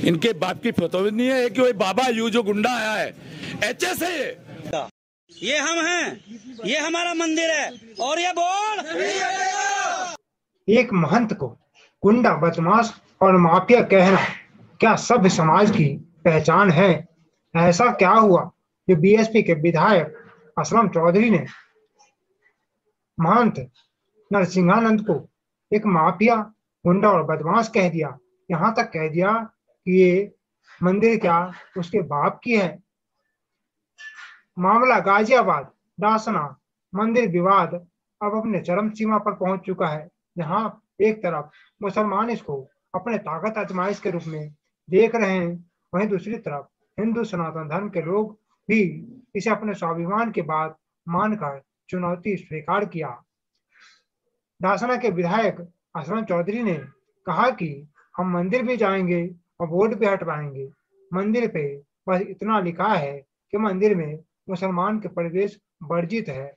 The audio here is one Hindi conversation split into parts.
इनके बाप की फोटो नहीं है कि वही बाबा यू जो गुंडा आया है एचएस है ये हम हैं, ये हमारा मंदिर है और ये बोल। एक महंत को गुंडा, बदमाश और माफिया कहना क्या सभ्य समाज की पहचान है? ऐसा क्या हुआ जो बीएसपी के विधायक असलम चौधरी ने महंत नरसिंहानंद को एक माफिया, गुंडा और बदमाश कह दिया? यहाँ तक कह दिया कि ये मंदिर क्या उसके बाप की है। मामला गाजियाबाद डासना मंदिर विवाद अब अपने चरम सीमा पर पहुंच चुका है, जहां एक तरफ मुसलमान इसको अपने ताकत आजमाइश के रूप में देख रहे हैं, वहीं दूसरी तरफ हिंदू सनातन धर्म के लोग भी इसे अपने स्वाभिमान की बात मानकर चुनौती स्वीकार किया। डासना के विधायक असलम चौधरी ने कहा कि हम मंदिर भी जाएंगे और वोट भी हटवाएंगे। मंदिर पे बस इतना लिखा है कि मंदिर में मुसलमान के प्रवेश वर्जित है,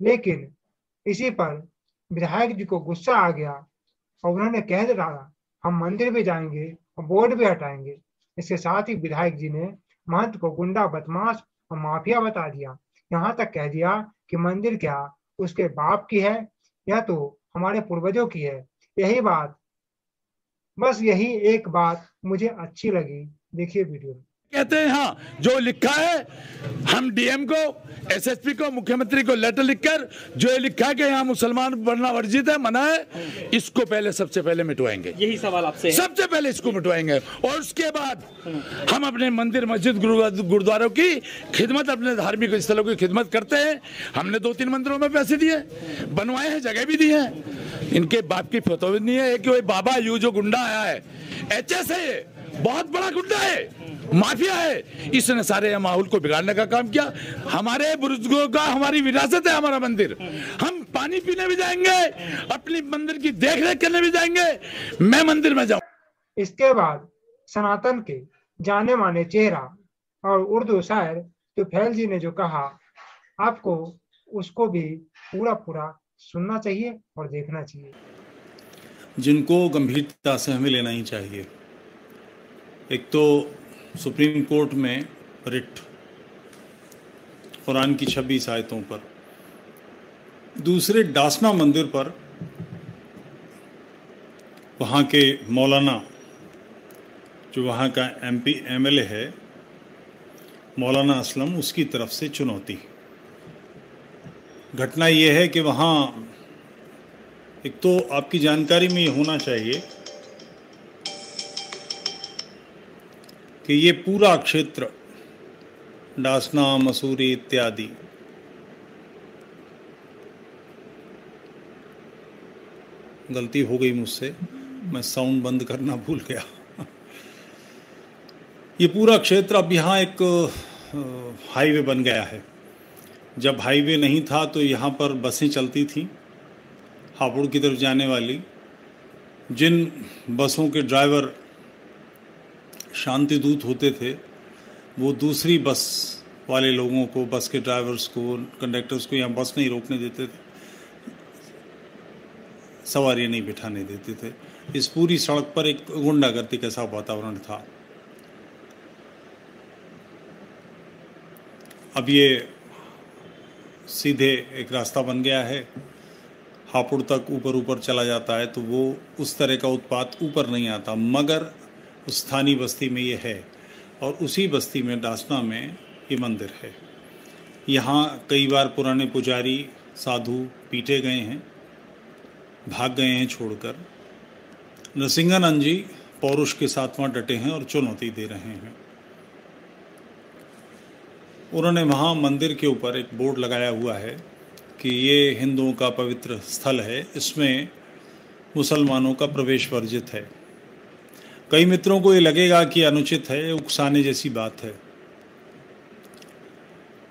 लेकिन इसी पर विधायक जी को गुस्सा आ गया और उन्होंने कह डाला हम मंदिर भी जाएंगे और वोट भी हटाएंगे। इसके साथ ही विधायक जी ने महंत को गुंडा, बदमाश और माफिया बता दिया। यहाँ तक कह दिया कि मंदिर क्या उसके बाप की है, यह तो हमारे पूर्वजों की है। यही बात, बस यही एक बात मुझे अच्छी लगी। देखिए वीडियो। कहते हैं हाँ, जो लिखा है हम डीएम को, एसएसपी को, मुख्यमंत्री को लेटर लिखकर जो ये लिखा है कि यहाँ मुसलमान बनना वर्जित है, मना है, इसको पहले सबसे पहले मिटवाएंगे। यही सवाल आपसे है। सबसे पहले इसको मिटवाएंगे और उसके बाद हम अपने मंदिर, मस्जिद, गुरुद्वारों की खिदमत, अपने धार्मिक स्थलों की खिदमत करते हैं। हमने 2-3 मंदिरों में पैसे दिए, बनवाए हैं, जगह भी दी है। इनके बाप की फोटो नहीं है कि वही बाबा यू जो गुंडा आया है एचएस है, ये बहुत बड़ा गुंडा है, माफिया है। इसने सारे माहौल को बिगाड़ने का काम किया। हमारे बुजुर्गों का, हमारी विरासत है हमारा मंदिर। हम पानी पीने भी जाएंगे, अपनी मंदिर की देखरेख करने भी जाएंगे। मैं मंदिर में जाऊं। इसके बाद सनातन के जाने माने चेहरा और उर्दू शायर तुफैल जी ने जो कहा, आपको उसको भी पूरा सुनना चाहिए और देखना चाहिए। जिनको गंभीरता से हमें लेना ही चाहिए। एक तो सुप्रीम कोर्ट में रिट कुरान की 26 आयतों पर, दूसरे डासना मंदिर पर वहाँ के मौलाना, जो वहाँ का एमपी एमएलए है मौलाना असलम, उसकी तरफ से चुनौती। घटना यह है कि वहाँ एक तो आपकी जानकारी में ये होना चाहिए कि ये पूरा क्षेत्र डासना, मसूरी इत्यादि गलती हो गई मुझसे, मैं साउंड बंद करना भूल गया। ये पूरा क्षेत्र अब यहाँ एक हाईवे बन गया है। जब हाईवे नहीं था तो यहाँ पर बसें चलती थीं हापुड़ की तरफ जाने वाली। जिन बसों के ड्राइवर शांति दूत होते थे, वो दूसरी बस वाले लोगों को, बस के ड्राइवर्स को, कंडक्टर्स को यहाँ बस नहीं रोकने देते थे, सवारी नहीं बिठाने देते थे। इस पूरी सड़क पर एक गुंडागर्दी का सा वातावरण था। अब ये सीधे एक रास्ता बन गया है, हापुड़ तक ऊपर चला जाता है, तो वो उस तरह का उत्पात ऊपर नहीं आता, मगर स्थानीय बस्ती में ये है। और उसी बस्ती में, डासना में, ये मंदिर है। यहाँ कई बार पुराने पुजारी, साधु पीटे गए हैं, भाग गए हैं छोड़कर। नरसिंहानंद जी पौरुष के साथ वहाँ डटे हैं और चुनौती दे रहे हैं। उन्होंने वहाँ मंदिर के ऊपर एक बोर्ड लगाया हुआ है कि ये हिंदुओं का पवित्र स्थल है, इसमें मुसलमानों का प्रवेश वर्जित है। कई मित्रों को ये लगेगा कि अनुचित है, उकसाने जैसी बात है,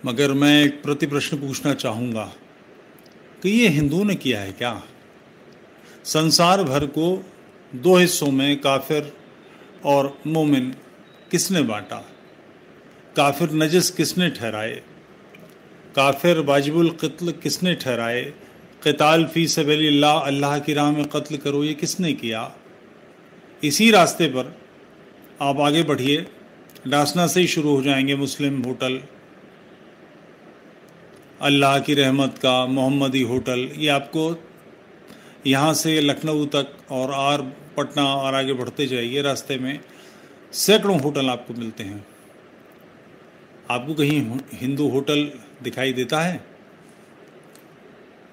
मगर मैं एक प्रति प्रश्न पूछना चाहूँगा कि ये हिंदुओं ने किया है क्या? संसार भर को 2 हिस्सों में काफिर और मोमिन किसने बांटा? काफिर नजस किसने ठहराए? काफिर वाजिबुल क़त्ल किसने ठहराए? क़िताल फ़ी सबिलिल्लाह, अल्लाह की राह में कत्ल करो, ये किसने किया? इसी रास्ते पर आप आगे बढ़िए, डासना से ही शुरू हो जाएंगे मुस्लिम होटल, अल्लाह की रहमत का मोहम्मदी होटल, ये आपको यहाँ से लखनऊ तक और पटना और आगे बढ़ते जाइए, रास्ते में सैकड़ों होटल आपको मिलते हैं। आपको कहीं हिंदू होटल दिखाई देता है?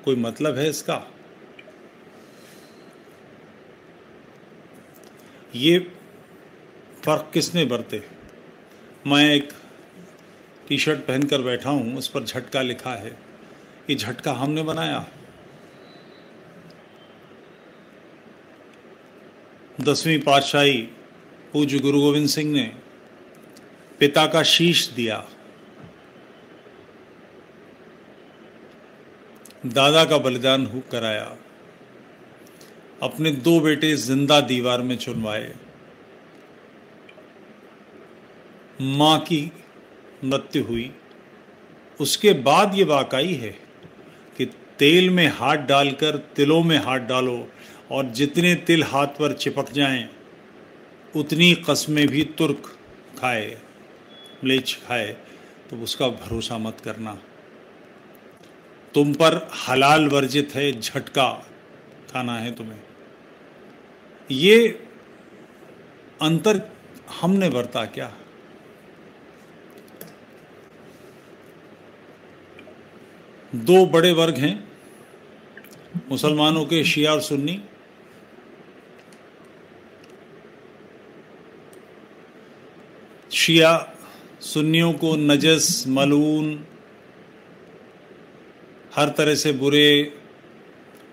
कोई मतलब है इसका? ये फर्क किसने बरते? मैं एक टी शर्ट पहनकर बैठा हूं, उस पर झटका लिखा है। ये झटका हमने बनाया। 10वीं पातशाही पूज्य गुरु गोविंद सिंह ने पिता का शीश दिया, दादा का बलिदान कराया, अपने 2 बेटे जिंदा दीवार में चुनवाए, मां की मृत्यु हुई। उसके बाद ये वाकई है कि तेल में हाथ डालकर तिलों में हाथ डालो और जितने तिल हाथ पर चिपक जाएं उतनी कस्में भी तुर्क खाए, म्लेच्छ खाए, तो उसका भरोसा मत करना। तुम पर हलाल वर्जित है, झटका खाना है तुम्हें। ये अंतर हमने बरता क्या? दो बड़े वर्ग हैं मुसलमानों के, शिया और सुन्नी। शिया सुन्नियों को नजस, मलून, हर तरह से बुरे,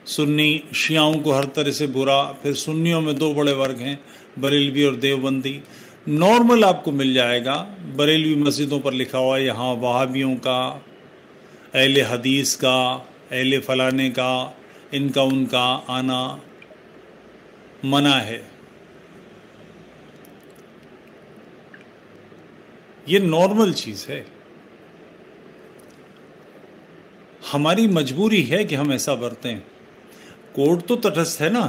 सुन्नी शियाओं को हर तरह से बुरा। फिर सुन्नियों में 2 बड़े वर्ग हैं, बरेलवी और देवबंदी। नॉर्मल आपको मिल जाएगा, बरेलवी मस्जिदों पर लिखा हुआ है यहाँ वहाबियों का, अहले हदीस का, अहले फलाने का, इनका उनका आना मना है। ये नॉर्मल चीज है। हमारी मजबूरी है कि हम ऐसा बरतें। कोड तो तटस्थ है ना।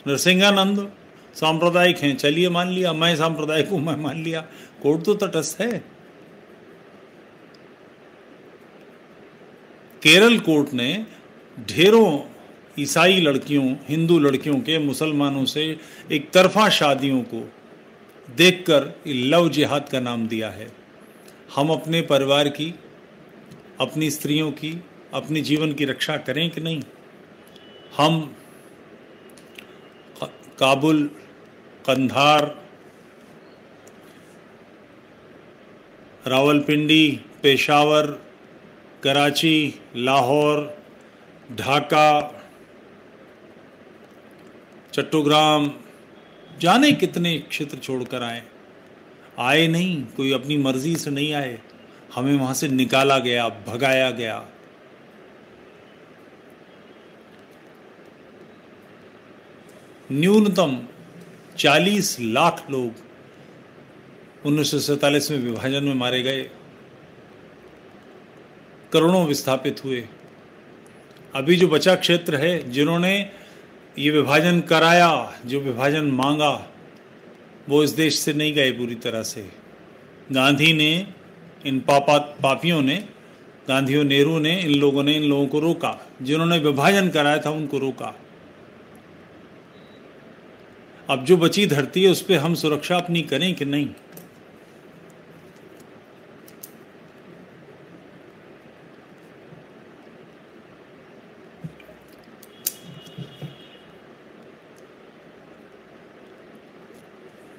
नरसिंहानंद सांप्रदायिक हैं, चलिए मान लिया। मैं सांप्रदायिक हूं, मैं मान लिया। कोड तो तटस्थ है। केरल कोर्ट ने ढेरों ईसाई लड़कियों, हिंदू लड़कियों के मुसलमानों से एक तरफा शादियों को देखकर लव जिहाद का नाम दिया है। हम अपने परिवार की, अपनी स्त्रियों की, अपने जीवन की रक्षा करें कि नहीं? हम काबुल, कंधार, रावलपिंडी, पेशावर, कराची, लाहौर, ढाका, चट्टोग्राम, जाने कितने क्षेत्र छोड़कर आए नहीं। कोई अपनी मर्जी से नहीं आए, हमें वहां से निकाला गया, भगाया गया। न्यूनतम 40 लाख लोग 1947 में विभाजन में मारे गए, करोड़ों विस्थापित हुए। अभी जो बचा क्षेत्र है, जिन्होंने ये विभाजन कराया, जो विभाजन मांगा, वो इस देश से नहीं गए पूरी तरह से। गांधी ने, इन पापियों ने, गांधी और नेहरू ने, इन लोगों को रोका। जिन्होंने विभाजन कराया था उनको रोका। अब जो बची धरती है उस पर हम सुरक्षा अपनी करें कि नहीं?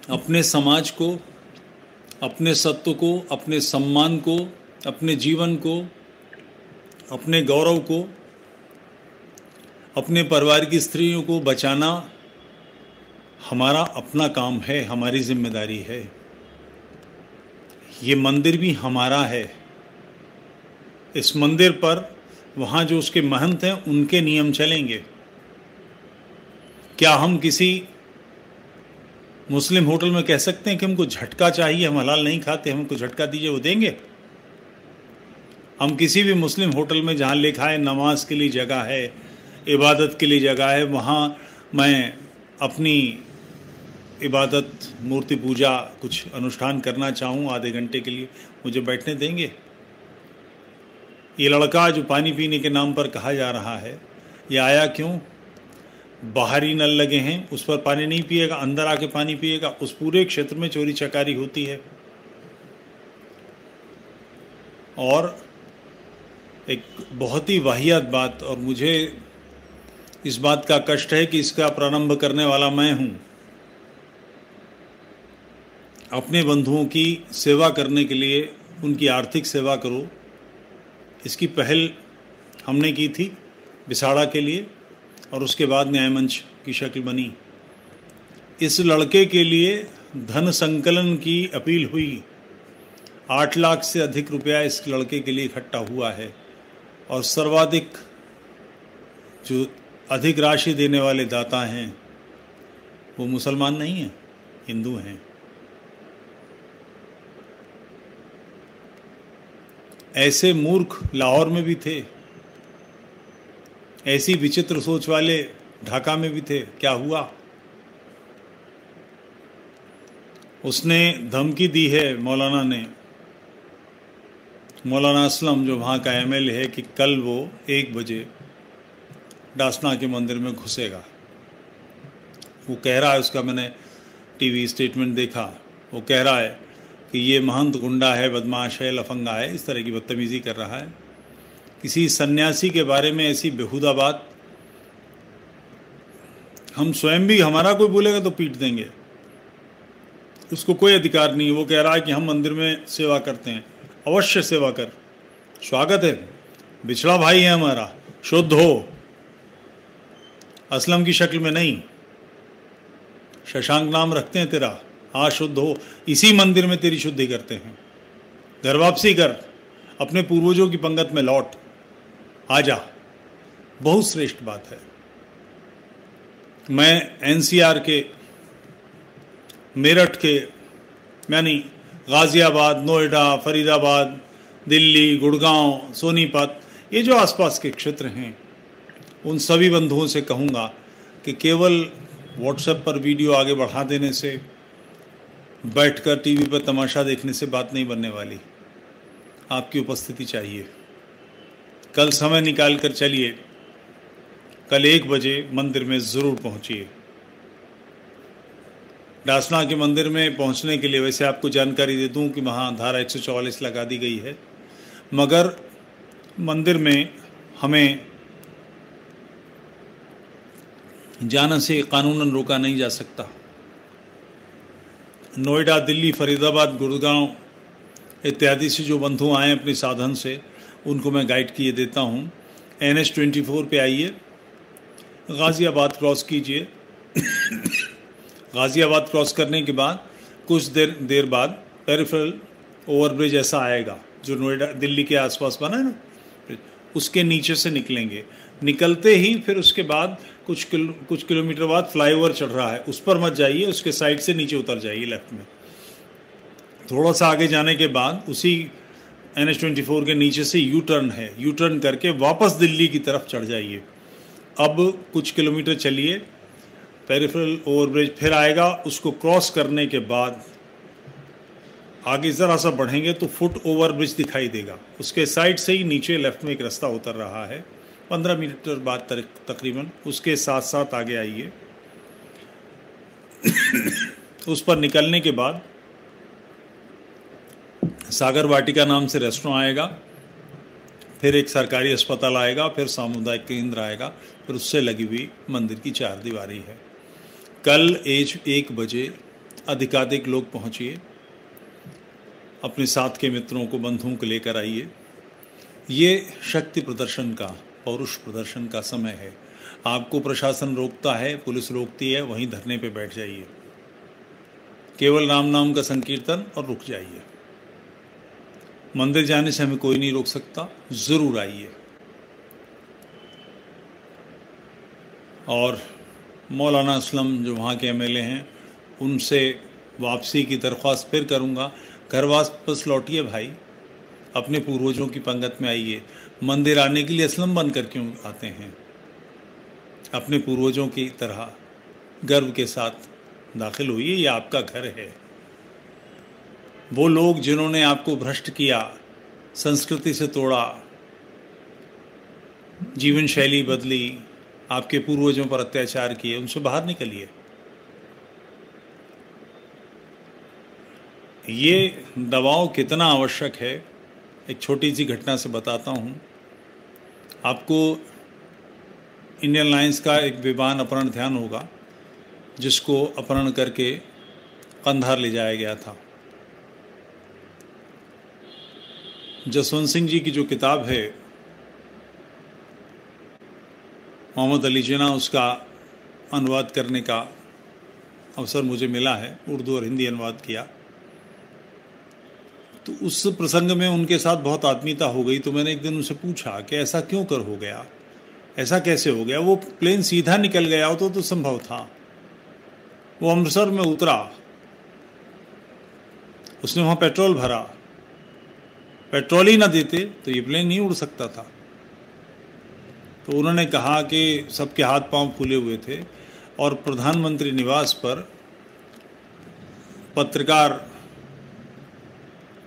अपने समाज को, अपने सत्व को, अपने सम्मान को, अपने जीवन को, अपने गौरव को, अपने परिवार की स्त्रियों को बचाना हमारा अपना काम है, हमारी जिम्मेदारी है। ये मंदिर भी हमारा है। इस मंदिर पर वहाँ जो उसके महंत हैं उनके नियम चलेंगे। क्या हम किसी मुस्लिम होटल में कह सकते हैं कि हमको झटका चाहिए, हम हलाल नहीं खाते, हमको झटका दीजिए, वो देंगे? हम किसी भी मुस्लिम होटल में जहाँ लिखा है नमाज के लिए जगह है, इबादत के लिए जगह है, वहाँ मैं अपनी इबादत, मूर्ति पूजा, कुछ अनुष्ठान करना चाहूँ आधे घंटे के लिए, मुझे बैठने देंगे? ये लड़का जो पानी पीने के नाम पर कहा जा रहा है, ये आया क्यों? बाहरी नल लगे हैं, उस पर पानी नहीं पिएगा, अंदर आके पानी पिएगा। उस पूरे क्षेत्र में चोरी चकारी होती है। और एक बहुत ही वाहियात बात, और मुझे इस बात का कष्ट है कि इसका प्रारंभ करने वाला मैं हूं। अपने बंधुओं की सेवा करने के लिए उनकी आर्थिक सेवा करो, इसकी पहल हमने की थी बिसाड़ा के लिए, और उसके बाद न्याय मंच की शक्ल बनी। इस लड़के के लिए धन संकलन की अपील हुई। 8 लाख से अधिक रुपया इस लड़के के लिए इकट्ठा हुआ है, और सर्वाधिक जो अधिक राशि देने वाले दाता हैं वो मुसलमान नहीं हैं, हिंदू हैं। ऐसे मूर्ख लाहौर में भी थे, ऐसी विचित्र सोच वाले ढाका में भी थे। क्या हुआ? उसने धमकी दी है मौलाना ने, मौलाना असलम जो वहाँ का एमएलए है, कि कल वो 1 बजे डासना के मंदिर में घुसेगा। वो कह रहा है, उसका मैंने टीवी स्टेटमेंट देखा, वो कह रहा है कि ये महंत गुंडा है, बदमाश है, लफंगा है, इस तरह की बदतमीज़ी कर रहा है। किसी सन्यासी के बारे में ऐसी बेहुदा बात, हम स्वयं भी, हमारा कोई बोलेगा तो पीट देंगे, उसको कोई अधिकार नहीं है। वो कह रहा है कि हम मंदिर में सेवा करते हैं। अवश्य सेवा कर, स्वागत है, बिछड़ा भाई है हमारा, शुद्ध हो, असलम की शक्ल में नहीं। शशांक नाम रखते हैं तेरा, हाँ शुद्ध हो, इसी मंदिर में तेरी शुद्धि करते हैं। घर वापसी कर, अपने पूर्वजों की पंगत में लौट, आजा। बहुत श्रेष्ठ बात है। मैं एनसीआर के, मेरठ के, यानी गाजियाबाद, नोएडा, फरीदाबाद, दिल्ली, गुड़गांव, सोनीपत, ये जो आसपास के क्षेत्र हैं, उन सभी बंधुओं से कहूँगा कि केवल व्हाट्सएप पर वीडियो आगे बढ़ा देने से, बैठकर टीवी पर तमाशा देखने से बात नहीं बनने वाली। आपकी उपस्थिति चाहिए। कल समय निकाल कर चलिए, कल 1 बजे मंदिर में ज़रूर पहुंचिए। डासना के मंदिर में पहुंचने के लिए वैसे आपको जानकारी दे दूं कि वहाँ धारा 144 लगा दी गई है, मगर मंदिर में हमें जाने से कानूनन रोका नहीं जा सकता। नोएडा, दिल्ली, फरीदाबाद, गुड़गांव इत्यादि से जो बंधु आए अपने साधन से, उनको मैं गाइड किए देता हूँ। NH24 पे आइए, गाज़ियाबाद क्रॉस कीजिए। गाज़ियाबाद क्रॉस करने के बाद कुछ देर बाद पेरिफेरल ओवरब्रिज ऐसा आएगा जो नोएडा, दिल्ली के आसपास बना है ना, उसके नीचे से निकलेंगे। निकलते ही फिर उसके बाद कुछ किलोमीटर बाद फ्लाईओवर चढ़ रहा है, उस पर मत जाइए, उसके साइड से नीचे उतर जाइए लेफ्ट में। थोड़ा सा आगे जाने के बाद उसी NH24 के नीचे से यू टर्न है, यू टर्न करके वापस दिल्ली की तरफ चढ़ जाइए। अब कुछ किलोमीटर चलिए, पेरिफेरल ओवरब्रिज फिर आएगा, उसको क्रॉस करने के बाद आगे ज़रा सा बढ़ेंगे तो फुट ओवरब्रिज दिखाई देगा, उसके साइड से ही नीचे लेफ्ट में एक रास्ता उतर रहा है। 15 मीटर बाद तकरीबन उसके साथ साथ आगे आइए। उस पर निकलने के बाद सागर वाटिका नाम से रेस्टोरेंट आएगा, फिर एक सरकारी अस्पताल आएगा, फिर सामुदायिक केंद्र आएगा, फिर उससे लगी हुई मंदिर की 4 दीवारी है। कल 1 बजे अधिकाधिक लोग पहुंचिए, अपने साथ के मित्रों को, बंधुओं को लेकर आइए। ये शक्ति प्रदर्शन का, पौरुष प्रदर्शन का समय है। आपको प्रशासन रोकता है, पुलिस रोकती है, वहीं धरने पे बैठ जाइए, केवल राम नाम का संकीर्तन, और रुक जाइए। मंदिर जाने से हमें कोई नहीं रोक सकता, ज़रूर आइए। और मौलाना असलम जो वहाँ के एमएलए हैं, उनसे वापसी की दरख्वास्त फिर करूँगा, घर वापस लौटिए भाई, अपने पूर्वजों की पंगत में आइए। मंदिर आने के लिए असलम बनकर क्यों आते हैं? अपने पूर्वजों की तरह गर्व के साथ दाखिल होइए, ये आपका घर है। वो लोग जिन्होंने आपको भ्रष्ट किया, संस्कृति से तोड़ा, जीवन शैली बदली, आपके पूर्वजों पर अत्याचार किए, उनसे बाहर निकलिए। ये दबाव कितना आवश्यक है, एक छोटी सी घटना से बताता हूँ आपको। इंडियन एयरलाइंस का एक विमान अपहरण ध्यान होगा, जिसको अपहरण करके कंधार ले जाया गया था। जसवंत सिंह जी की जो किताब है मोहम्मद अली जिन्ना, उसका अनुवाद करने का अवसर मुझे मिला है, उर्दू और हिंदी अनुवाद किया। तो उस प्रसंग में उनके साथ बहुत आत्मीयता हो गई। तो मैंने एक दिन उनसे पूछा कि ऐसा क्यों कर हो गया, ऐसा कैसे हो गया? वो प्लेन सीधा निकल गया हो तो संभव था। वो अमृतसर में उतरा, उसने वहाँ पेट्रोल भरा, पेट्रोल ही ना देते तो ये प्लेन नहीं उड़ सकता था। तो उन्होंने कहा कि सबके हाथ पांव फूले हुए थे और प्रधानमंत्री निवास पर पत्रकार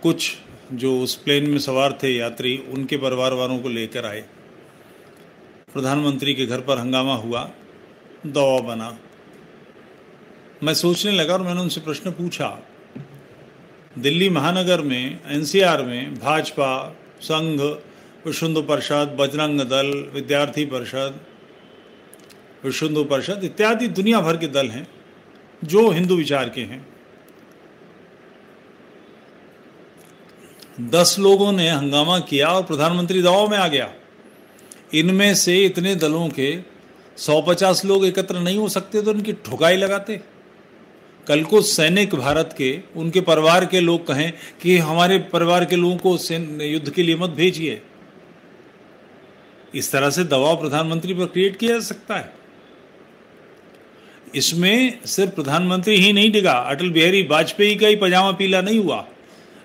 कुछ जो उस प्लेन में सवार थे यात्री, उनके परिवार वालों को लेकर आए। प्रधानमंत्री के घर पर हंगामा हुआ, दबाव बना। मैं सोचने लगा और मैंने उनसे प्रश्न पूछा, दिल्ली महानगर में, एनसीआर में भाजपा, संघ, विश्व हिंदू परिषद, बजरंग दल, विद्यार्थी परिषद, विश्व हिंदू परिषद इत्यादि दुनिया भर के दल हैं जो हिंदू विचार के हैं। 10 लोगों ने हंगामा किया और प्रधानमंत्री दबाव में आ गया। इनमें से इतने दलों के 150 लोग एकत्र नहीं हो सकते तो इनकी ठुकाई लगाते। कल को सैनिक भारत के, उनके परिवार के लोग कहें कि हमारे परिवार के लोगों को युद्ध के लिए मत भेजिए। इस तरह से दबाव प्रधानमंत्री पर क्रिएट किया जा सकता है। इसमें सिर्फ प्रधानमंत्री ही नहीं डिगा, अटल बिहारी वाजपेयी का ही पजामा पीला नहीं हुआ।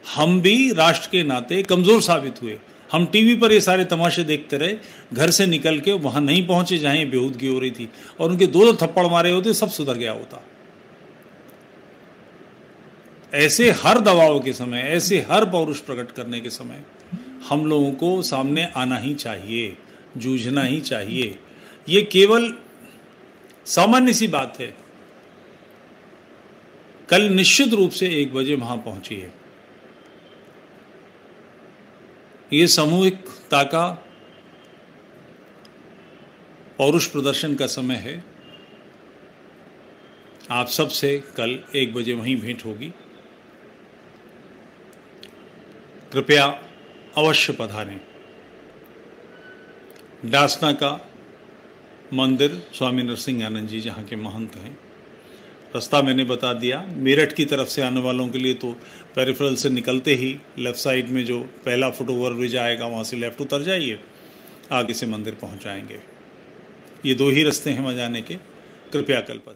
हम भी राष्ट्र के नाते कमजोर साबित हुए। हम टीवी पर ये सारे तमाशे देखते रहे, घर से निकल के वहां नहीं पहुंचे जहां बेहूदगी हो रही थी, और उनके 2 थप्पड़ मारे होते, सब सुधर गया होता। ऐसे हर दबाव के समय, ऐसे हर पौरुष प्रकट करने के समय हम लोगों को सामने आना ही चाहिए, जूझना ही चाहिए। ये केवल सामान्य सी बात है। कल निश्चित रूप से 1 बजे वहां पहुंचिए। ये सामूहिकता का, पौरुष प्रदर्शन का समय है। आप सबसे कल 1 बजे वहीं भेंट होगी। कृपया अवश्य पधारें। डासना का मंदिर, स्वामी नरसिंहानंद जी जहाँ के महंत हैं। रास्ता मैंने बता दिया। मेरठ की तरफ से आने वालों के लिए तो पेरिफेरल से निकलते ही लेफ्ट साइड में जो पहला फुटओवर ब्रिज आएगा, वहाँ से लेफ्ट उतर जाइए, आगे से मंदिर पहुँच जाएंगे। ये 2 ही रास्ते हैं वहाँ जाने के। कृपया कल पर